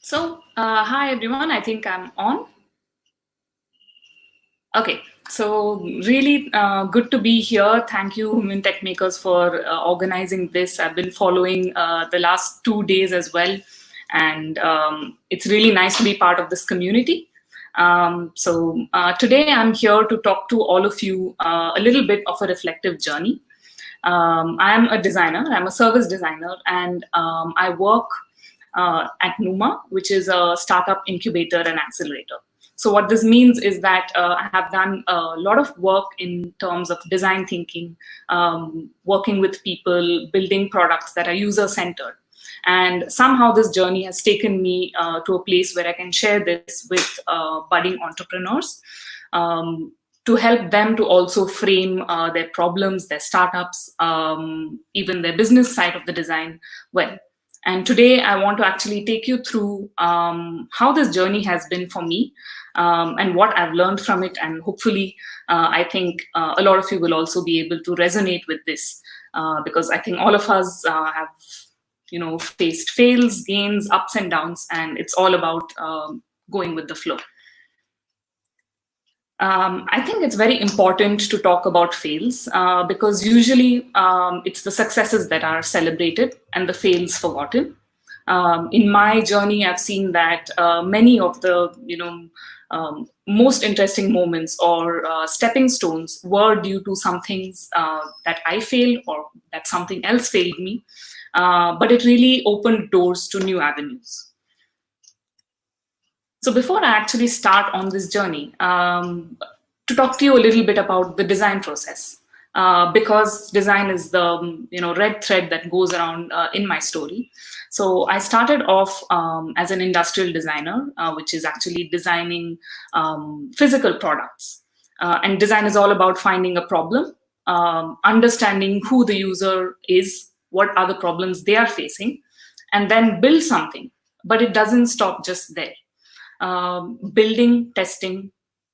Hi everyone, I think I'm on. Okay, so really good to be here. Thank you, Women Tech Makers, for organizing this. I've been following the last 2 days as well, and it's really nice to be part of this community. Today I'm here to talk to all of you a little bit of a reflective journey. I'm a designer, I'm a service designer, and I work at Numa, which is a startup incubator and accelerator. So what this means is that I have done a lot of work in terms of design thinking, working with people, building products that are user-centered. And somehow this journey has taken me to a place where I can share this with budding entrepreneurs to help them to also frame their problems, their startups, even their business side of the design well. And today I want to actually take you through how this journey has been for me and what I've learned from it. And hopefully, I think a lot of you will also be able to resonate with this because I think all of us have, faced fails, gains, ups and downs, and it's all about going with the flow. I think it's very important to talk about fails because usually it's the successes that are celebrated and the fails forgotten. In my journey, I've seen that many of the most interesting moments or stepping stones were due to some things that I failed or that something else failed me, but it really opened doors to new avenues. So before I actually start on this journey, to talk to you a little bit about the design process, because design is the red thread that goes around in my story. So I started off as an industrial designer, which is actually designing physical products. And design is all about finding a problem, understanding who the user is, what are the problems they are facing, and then build something. But it doesn't stop just there. Building, testing,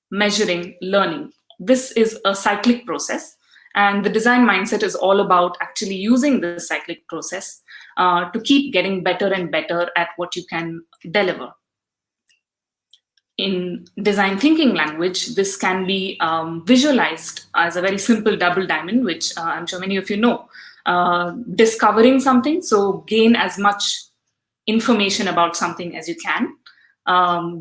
measuring, learning. This is a cyclic process. And the design mindset is all about actually using this cyclic process to keep getting better and better at what you can deliver. In design thinking language, this can be visualized as a very simple double diamond, which I'm sure many of you know. Discovering something, so gain as much information about something as you can.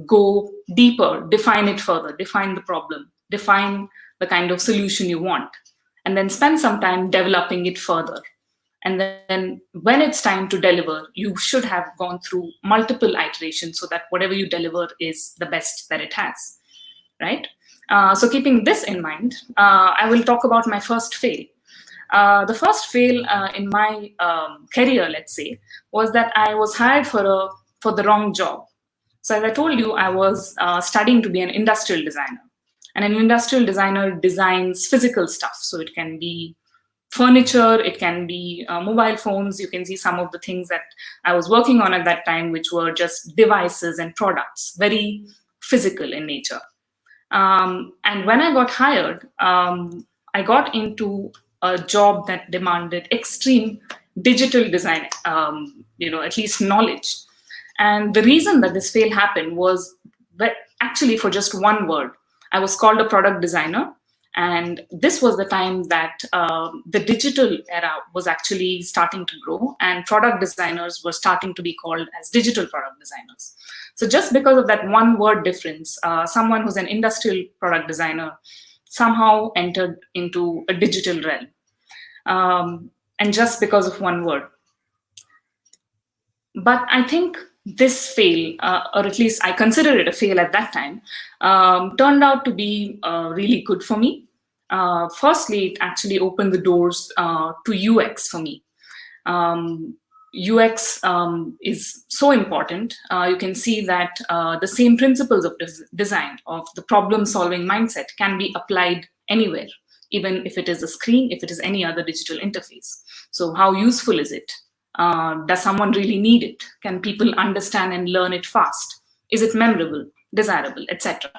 Go deeper, define it further, define the problem, define the kind of solution you want, and then spend some time developing it further. And then when it's time to deliver, you should have gone through multiple iterations so that whatever you deliver is the best that it has, right? So keeping this in mind, I will talk about my first fail. The first fail in my career, let's say, was that I was hired for the wrong job. So as I told you, I was studying to be an industrial designer. And an industrial designer designs physical stuff. So it can be furniture, it can be mobile phones. You can see some of the things that I was working on at that time, which were just devices and products, very physical in nature. And when I got hired, I got into a job that demanded extreme digital design, at least knowledge. And the reason that this fail happened was that actually for just one word. I was called a product designer. And this was the time that the digital era was actually starting to grow and product designers were starting to be called as digital product designers. So just because of that one word difference, someone who's an industrial product designer somehow entered into a digital realm. And just because of one word. But I think this fail, or at least I consider it a fail at that time, turned out to be really good for me. Firstly, it actually opened the doors to UX for me. UX is so important. You can see that the same principles of design, of the problem-solving mindset, can be applied anywhere, even if it is a screen, if it is any other digital interface. So how useful is it? Does someone really need it? Can people understand and learn it fast? Is it memorable, desirable, etc.?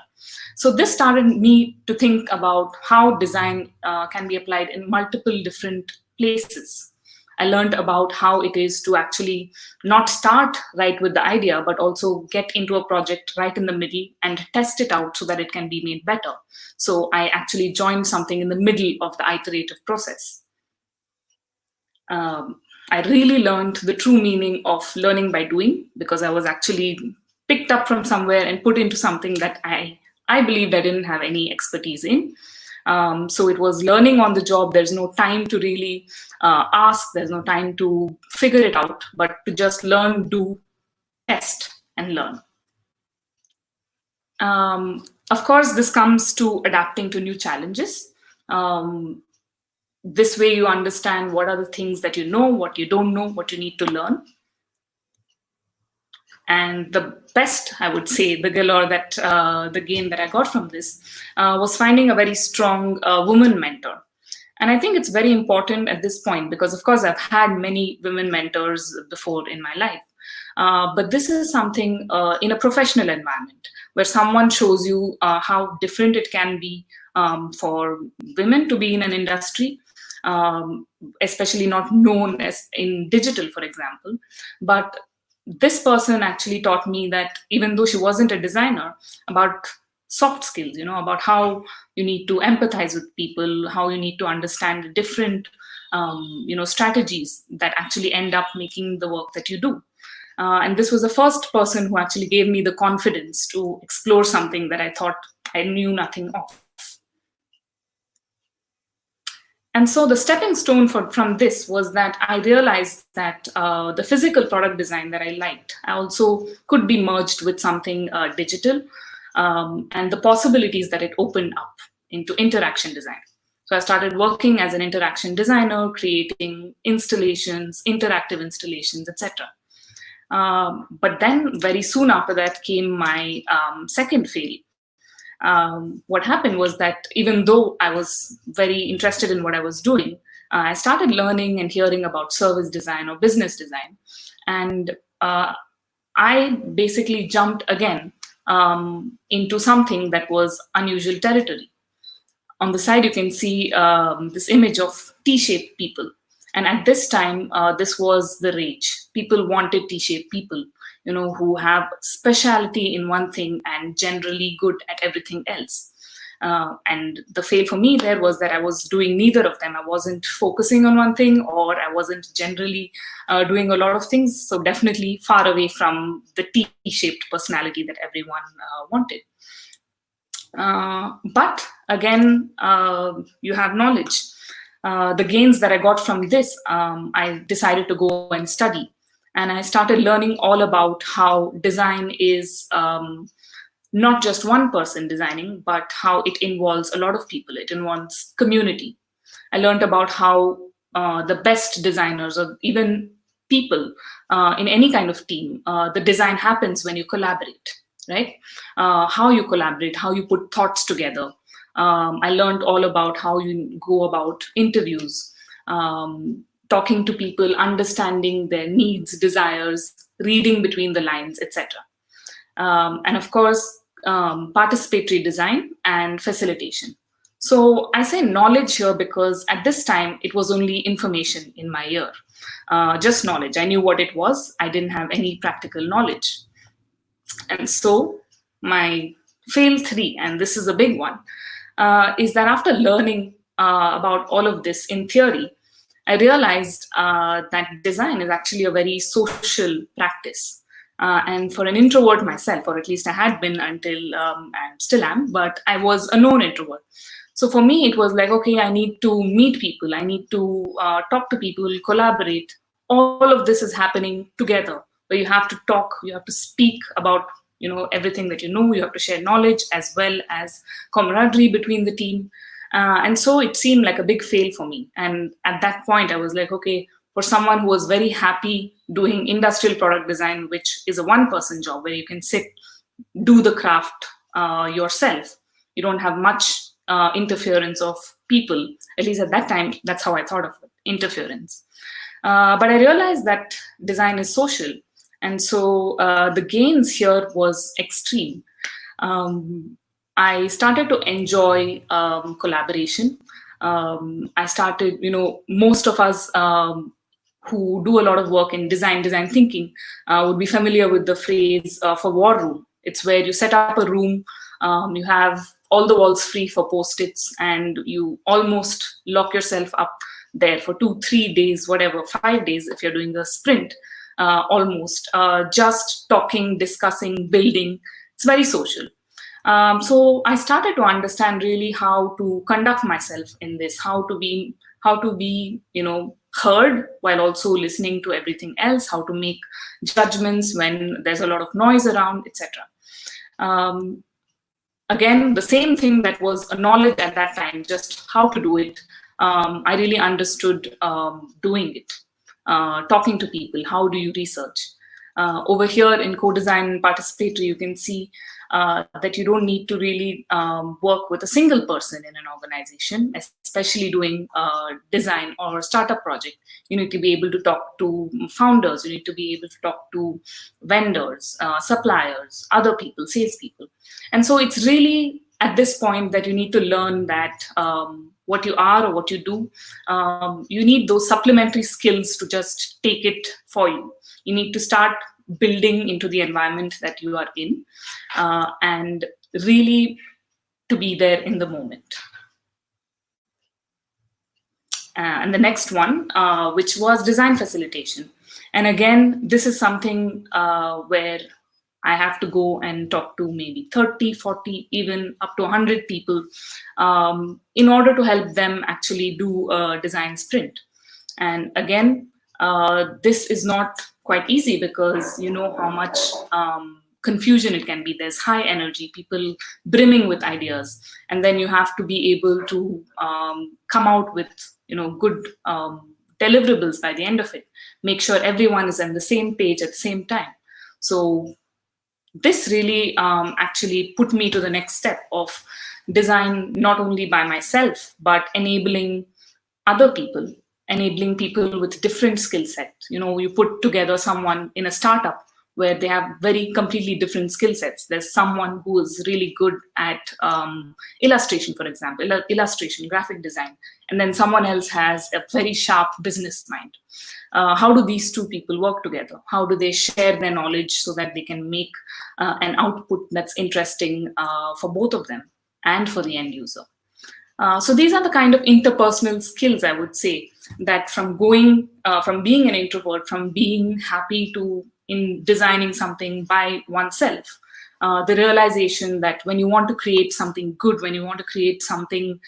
So this started me to think about how design can be applied in multiple different places. I learned about how it is to actually not start right with the idea, but also get into a project right in the middle and test it out so that it can be made better. So I actually joined something in the middle of the iterative process. um, I really learned the true meaning of learning by doing, because I was actually picked up from somewhere and put into something that I believed I didn't have any expertise in. So it was learning on the job. There's no time to really ask. There's no time to figure it out, but to just learn, do, test, and learn. Of course, this comes to adapting to new challenges. This way you understand what are the things that you know, what you don't know, what you need to learn. And the best, I would say, the galore that the gain that I got from this was finding a very strong woman mentor. And I think it's very important at this point because, of course, I've had many women mentors before in my life. But this is something in a professional environment where someone shows you how different it can be for women to be in an industry, especially not known as in digital, for example. But this person actually taught me that even though she wasn't a designer, about soft skills, about how you need to empathize with people, how you need to understand the different, strategies that actually end up making the work that you do. And this was the first person who actually gave me the confidence to explore something that I thought I knew nothing of. And so the stepping stone from this was that I realized that the physical product design that I liked, I also could be merged with something digital, and the possibilities that it opened up into interaction design. So I started working as an interaction designer, creating installations, interactive installations, etc. But then very soon after that came my second fail. What happened was that even though I was very interested in what I was doing, I started learning and hearing about service design or business design. And I basically jumped again into something that was unusual territory. On the side, you can see this image of T-shaped people. And at this time, this was the rage. People wanted T-shaped people, who have specialty in one thing and generally good at everything else. And the fail for me there was that I was doing neither of them. I wasn't focusing on one thing, or I wasn't generally doing a lot of things. So definitely far away from the T-shaped personality that everyone wanted. But again, you have knowledge. The gains that I got from this, I decided to go and study. And I started learning all about how design is not just one person designing, but how it involves a lot of people. It involves community. I learned about how the best designers, or even people in any kind of team, the design happens when you collaborate, right? How you collaborate, how you put thoughts together. I learned all about how you go about interviews, talking to people, understanding their needs, desires, reading between the lines, etc. And of course, participatory design and facilitation. So I say knowledge here because at this time, it was only information in my ear, just knowledge. I knew what it was. I didn't have any practical knowledge. And so my fail 3, and this is a big one, is that after learning about all of this in theory, I realized that design is actually a very social practice. And for an introvert myself, or at least I had been until and still am, but I was a known introvert. So for me, it was like, okay, I need to meet people. I need to talk to people, collaborate. All of this is happening together, where you have to talk, you have to speak about everything that you know. You have to share knowledge as well as camaraderie between the team. And so it seemed like a big fail for me. And at that point, I was like, okay, for someone who was very happy doing industrial product design, which is a one-person job where you can sit, do the craft yourself. You don't have much interference of people. At least at that time, that's how I thought of it, interference. But I realized that design is social. And so the gains here was extreme. I started to enjoy collaboration. I started, most of us who do a lot of work in design thinking would be familiar with the phrase for war room. It's where you set up a room, you have all the walls free for post-its, and you almost lock yourself up there for 2-3 days, whatever, 5 days if you're doing a sprint, almost just talking, discussing, building. It's very social. So I started to understand really how to conduct myself in this, how to be, heard while also listening to everything else, how to make judgments when there's a lot of noise around, etc. Again, the same thing that was a knowledge at that time, just how to do it. I really understood doing it, talking to people. How do you research? Over here in co-design and participatory, you can see that you don't need to really work with a single person in an organization, especially doing design or startup project. You need to be able to talk to founders. You need to be able to talk to vendors, suppliers, other people, salespeople. And so it's really at this point that you need to learn that what you are or what you do, you need those supplementary skills to just take it for you. You need to start building into the environment that you are in, and really to be there in the moment. And the next one, which was design facilitation. And again, this is something where I have to go and talk to maybe 30, 40, even up to 100 people in order to help them actually do a design sprint. And again, this is not quite easy because you know how much confusion it can be. There's high energy, people brimming with ideas, and then you have to be able to come out with good deliverables by the end of it. Make sure everyone is on the same page at the same time. So this really actually put me to the next step of design, not only by myself, but enabling other people, enabling people with different skill sets. You put together someone in a startup where they have very completely different skill sets. There's someone who is really good at illustration, for example, illustration, graphic design, and then someone else has a very sharp business mind. How do these two people work together? How do they share their knowledge so that they can make an output that's interesting for both of them and for the end user? So these are the kind of interpersonal skills, I would say, that from being an introvert, from being happy to in designing something by oneself, the realization that when you want to create something good, when you want to create something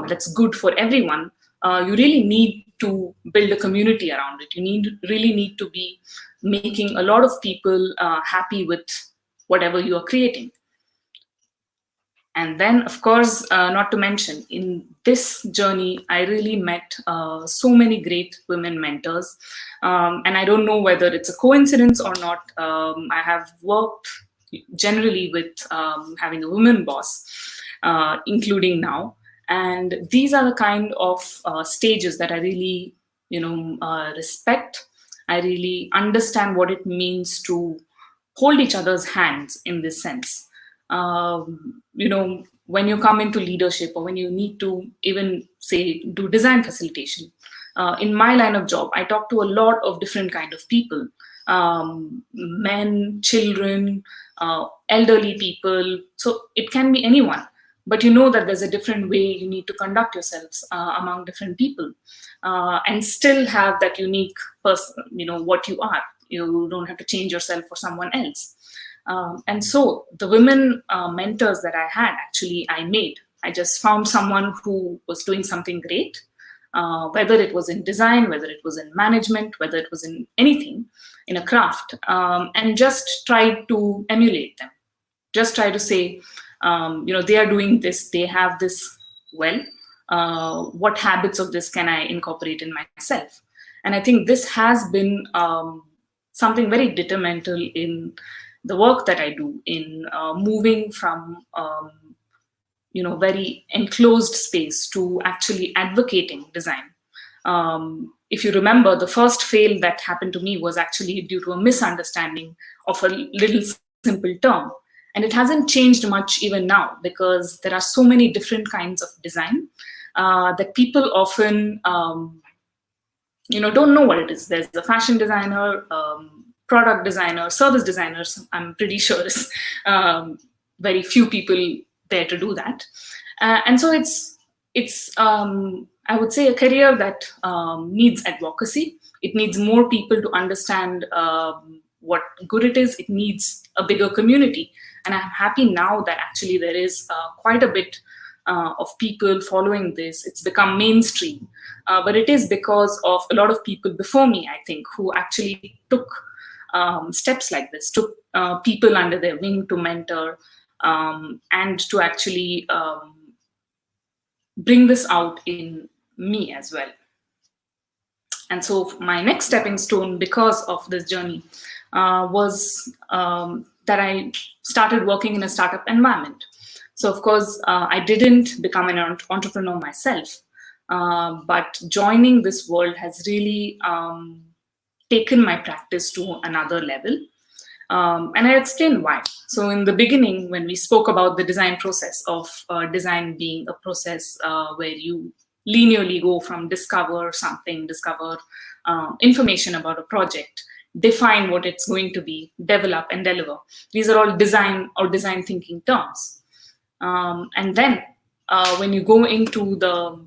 that's good for everyone, you really need to build a community around it. You really need to be making a lot of people happy with whatever you are creating. And then, of course, not to mention, in this journey, I really met so many great women mentors. And I don't know whether it's a coincidence or not. I have worked generally with having a woman boss, including now. And these are the kind of stages that I really, respect. I really understand what it means to hold each other's hands in this sense. When you come into leadership, or when you need to even say do design facilitation, in my line of job, I talk to a lot of different kind of people, men, children, elderly people. So it can be anyone, but you know that there's a different way you need to conduct yourselves among different people, and still have that unique person, what you are. You don't have to change yourself for someone else. And so the women mentors that I had, actually, I just found someone who was doing something great, whether it was in design, whether it was in management, whether it was in anything, in a craft, and just tried to emulate them. Just try to say, they are doing this, they have this well, what habits of this can I incorporate in myself? And I think this has been something very detrimental in the work that I do, in moving from very enclosed space to actually advocating design. If you remember, the first fail that happened to me was actually due to a misunderstanding of a little simple term. And it hasn't changed much even now, because there are so many different kinds of design that people often don't know what it is. There's a fashion designer, product designer, service designers. I'm pretty sure is very few people there to do that, and so it's I would say a career that needs advocacy. It needs more people to understand what good it is. It needs a bigger community, and I'm happy now that actually there is quite a bit of people following this. It's become mainstream, but it is because of a lot of people before me, I think, who actually took steps like this, took people under their wing to mentor and to actually bring this out in me as well. And so my next stepping stone because of this journey was that I started working in a startup environment. So of course, I didn't become an entrepreneur myself, but joining this world has really taken my practice to another level. And I'll explain why. So in the beginning, when we spoke about the design process of design being a process where you linearly go from discover something, discover information about a project, define what it's going to be, develop and deliver. These are all design or design thinking terms. And then when you go into the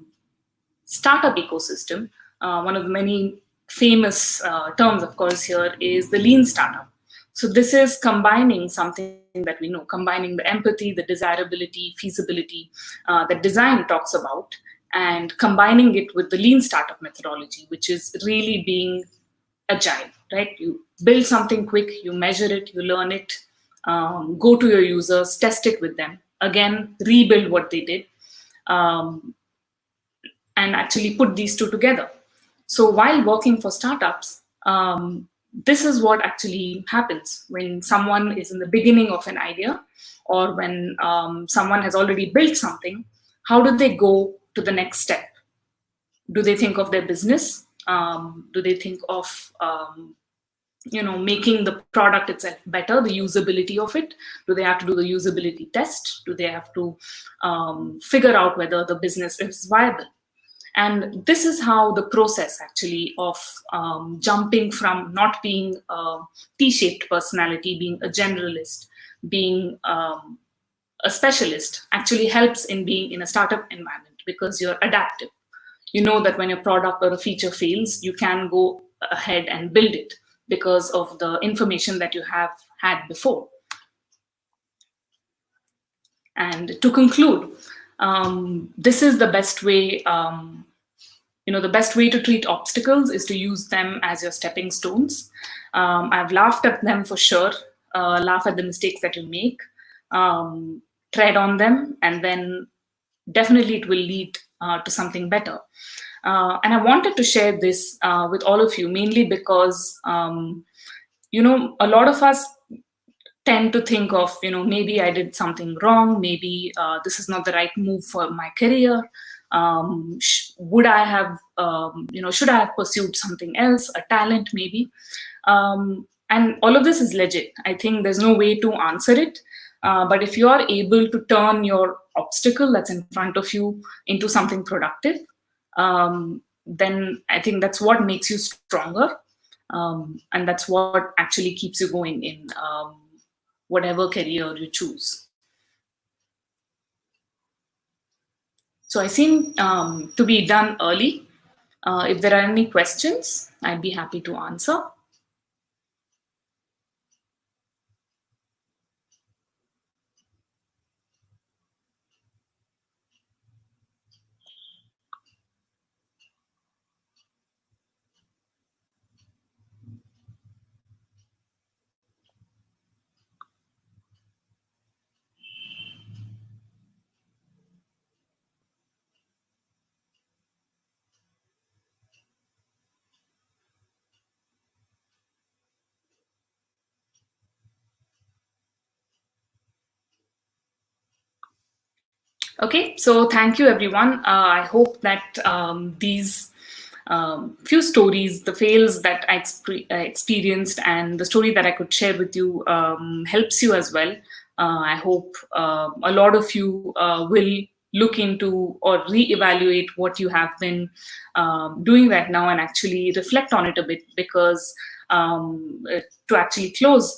startup ecosystem, one of the many famous terms, of course, here is the lean startup. So this is combining something that we know, combining the empathy, the desirability, feasibility that design talks about, and combining it with the lean startup methodology, which is really being agile, right? You build something quick, you measure it, you learn it, go to your users, test it with them, again, rebuild what they did, and actually put these two together. So while working for startups, this is what actually happens when someone is in the beginning of an idea, or when someone has already built something. How do they go to the next step? Do they think of their business? Do they think of making the product itself better, the usability of it? Do they have to do the usability test? Do they have to figure out whether the business is viable? And this is how the process actually of jumping from not being a T-shaped personality, being a generalist, being a specialist, actually helps in being in a startup environment, because you're adaptive. You know that when your product or a feature fails, you can go ahead and build it because of the information that you have had before. And to conclude, this is the best way. The best way to treat obstacles is to use them as your stepping stones. I've laughed at them for sure. Laugh at the mistakes that you make, tread on them, and then definitely it will lead to something better. And I wanted to share this with all of you, mainly because, a lot of us tend to think of, maybe I did something wrong, maybe this is not the right move for my career. Would I have, should I have pursued something else, a talent maybe? And all of this is legit. I think there's no way to answer it. But if you are able to turn your obstacle that's in front of you into something productive, then I think that's what makes you stronger. And that's what actually keeps you going in whatever career you choose. So I seem to be done early. If there are any questions, I'd be happy to answer. Okay, so thank you, everyone. I hope that these few stories, the fails that I experienced and the story that I could share with you helps you as well. I hope a lot of you will look into or reevaluate what you have been doing right now and actually reflect on it a bit, because to actually close,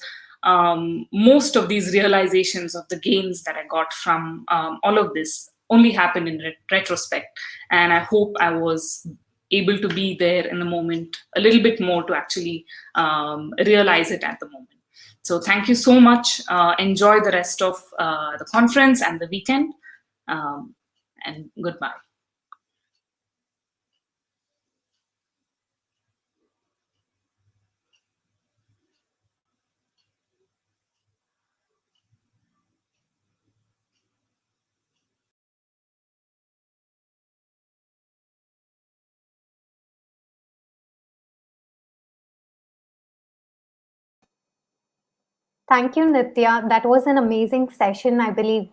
most of these realizations of the gains that I got from all of this only happened in retrospect. And I hope I was able to be there in the moment a little bit more to actually realize it at the moment. So thank you so much. Enjoy the rest of the conference and the weekend. And goodbye. Thank you, Nitya. That was an amazing session, I believe.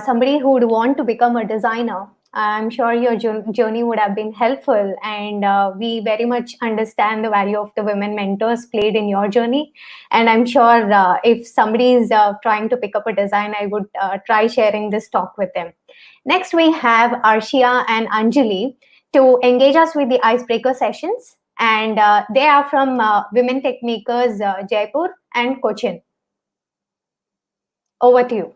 Somebody who would want to become a designer, I'm sure your journey would have been helpful. And we very much understand the value of the women mentors played in your journey. And I'm sure if somebody is trying to pick up a design, I would try sharing this talk with them. Next, we have Arshia and Anjali to engage us with the icebreaker sessions. And they are from Women Tech Makers Jaipur and Cochin. Over to you.